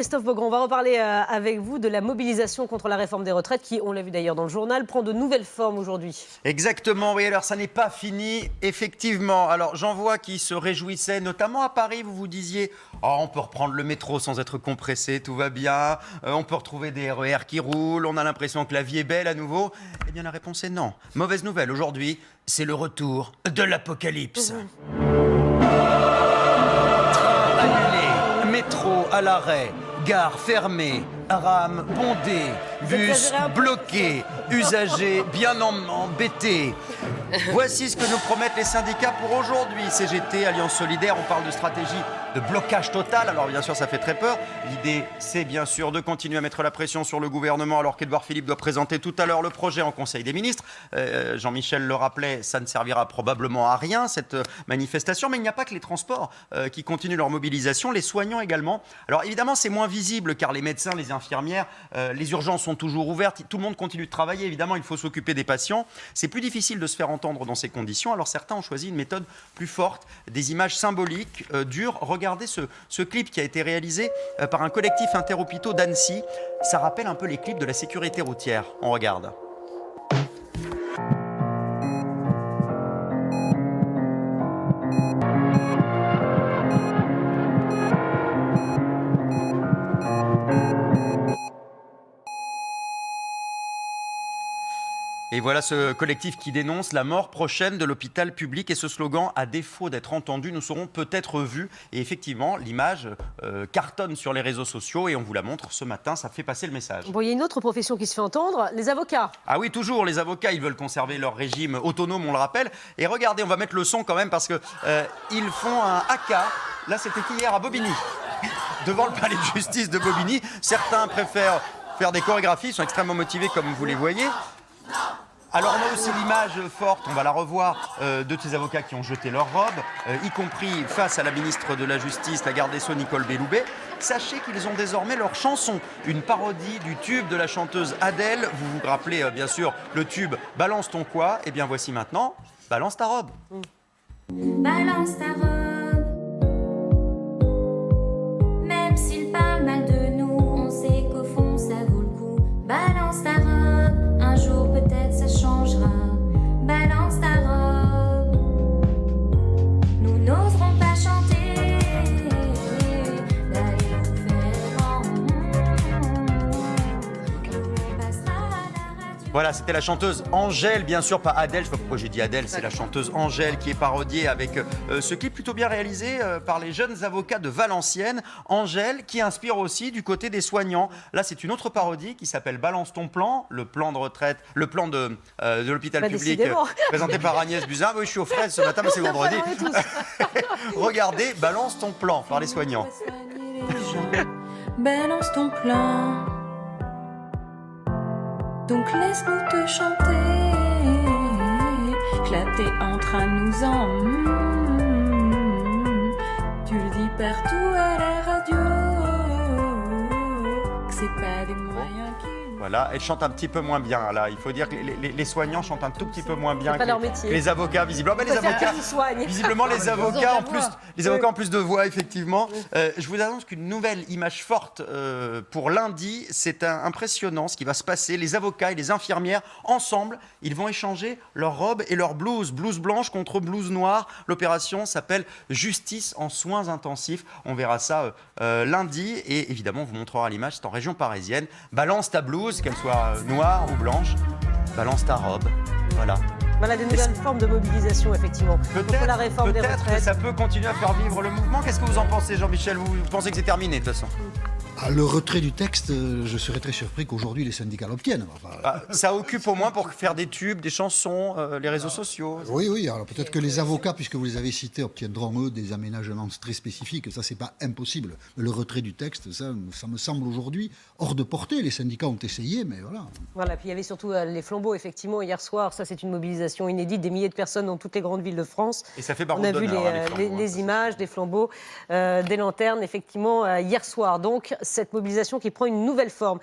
Christophe Beaugrand, on va reparler avec vous de la mobilisation contre la réforme des retraites qui, on l'a vu d'ailleurs dans le journal, prend de nouvelles formes aujourd'hui. Exactement, oui, alors ça n'est pas fini, effectivement. Alors j'en vois qui se réjouissaient, notamment à Paris, vous vous disiez « Oh, on peut reprendre le métro sans être compressé, tout va bien, on peut retrouver des RER qui roulent, on a l'impression que la vie est belle à nouveau ». Eh bien la réponse est non. Mauvaise nouvelle, aujourd'hui, c'est le retour de l'apocalypse. Annulé, métro à l'arrêt, gare fermée, rames bondées, bus bloqués, usagers bien embêtés. Voici ce que nous promettent les syndicats pour aujourd'hui. CGT, Alliance Solidaire, on parle de stratégie de blocage total. Alors bien sûr, ça fait très peur. L'idée, c'est bien sûr de continuer à mettre la pression sur le gouvernement alors qu'Édouard Philippe doit présenter tout à l'heure le projet en Conseil des ministres. Jean-Michel le rappelait, ça ne servira probablement à rien, cette manifestation. Mais il n'y a pas que les transports qui continuent leur mobilisation, les soignants également. Alors évidemment, c'est moins visible car les médecins, les infirmières, les urgences sont toujours ouvertes. Tout le monde continue de travailler. Évidemment, il faut s'occuper des patients. C'est plus difficile de se faire entendre dans ces conditions. Alors certains ont choisi une méthode plus forte, des images symboliques, dures. Regardez ce clip qui a été réalisé par un collectif interhôpitaux d'Annecy. Ça rappelle un peu les clips de la sécurité routière. On regarde. Et voilà ce collectif qui dénonce la mort prochaine de l'hôpital public. Et ce slogan, à défaut d'être entendu, nous serons peut-être vus. Et effectivement, l'image cartonne sur les réseaux sociaux et on vous la montre ce matin, ça fait passer le message. Bon, il y a une autre profession qui se fait entendre, les avocats. Ah oui, toujours, les avocats, ils veulent conserver leur régime autonome, on le rappelle. Et regardez, on va mettre le son quand même parce que ils font un haka. Là, c'était hier à Bobigny, devant le palais de justice de Bobigny. Certains préfèrent faire des chorégraphies, ils sont extrêmement motivés comme vous les voyez. Alors on a aussi l'image forte, on va la revoir, de ces avocats qui ont jeté leur robe, y compris face à la ministre de la Justice, la garde des Sceaux, Nicole Belloubet. Sachez qu'ils ont désormais leur chanson, une parodie du tube de la chanteuse Adèle. Vous vous rappelez bien sûr le tube « Balance ton quoi ?» Eh bien voici maintenant « Balance ta robe ». Balance ta robe, même s'il parle mal de nous, on sait qu'au fond ça vaut le coup. Balance ta robe, un jour peut-être ça changera. Balance ta robe, nous n'oserons pas chanter, d'aller nous faire en on passera à la radio. Voilà, c'était la chanteuse Angèle, bien sûr, pas Adèle. Je sais pas pourquoi j'ai dit Adèle, c'est la chanteuse Angèle qui est parodiée avec ce clip plutôt bien réalisé par les jeunes avocats de Valenciennes. Angèle qui inspire aussi du côté des soignants. Là, c'est une autre parodie qui s'appelle Balance ton plan, le plan de retraite, le plan de l'hôpital public présenté par Agnès Buzyn. Oui, je suis aux fraises ce matin, mais c'est vendredi. Regardez, Balance ton plan par les soignants. Balance ton plan, donc laisse-nous te chanter. Là t'es en train de nous tu le dis partout à la radio, que c'est pas des moyens qui... Voilà, elle chante un petit peu moins bien. Là, il faut dire que les soignants chantent un tout petit peu moins bien pas leur que métier. les avocats, visiblement. Mais les avocats, visiblement, les avocats en plus de voix, effectivement. Je vous annonce qu'une nouvelle image forte pour lundi, c'est impressionnant ce qui va se passer. Les avocats et les infirmières, ensemble, ils vont échanger leurs robes et leurs blouses. Blouse blanche contre blouse noire. L'opération s'appelle Justice en soins intensifs. On verra ça lundi. Et évidemment, on vous montrera l'image, c'est en région parisienne. Balance ta blouse, qu'elle soit noire ou blanche, balance ta robe, voilà. Voilà des nouvelles formes de mobilisation, effectivement. Contre la réforme des retraites. Que ça peut continuer à faire vivre le mouvement. Qu'est-ce que vous en pensez, Jean-Michel? Vous pensez que c'est terminé, de toute façon? Le retrait du texte, je serais très surpris qu'aujourd'hui les syndicats l'obtiennent. Enfin, ça occupe au moins pour faire des tubes, des chansons, les réseaux sociaux. Oui, alors peut-être que les avocats, puisque vous les avez cités, obtiendront eux des aménagements très spécifiques. Ça, c'est pas impossible. Mais le retrait du texte, ça me semble aujourd'hui hors de portée. Les syndicats ont essayé, mais voilà. Voilà, puis il y avait surtout les flambeaux, effectivement, hier soir. Ça, c'est une mobilisation inédite, des milliers de personnes dans toutes les grandes villes de France. Et ça fait On a vu les images, des flambeaux, des lanternes, effectivement, hier soir. Donc, cette mobilisation qui prend une nouvelle forme.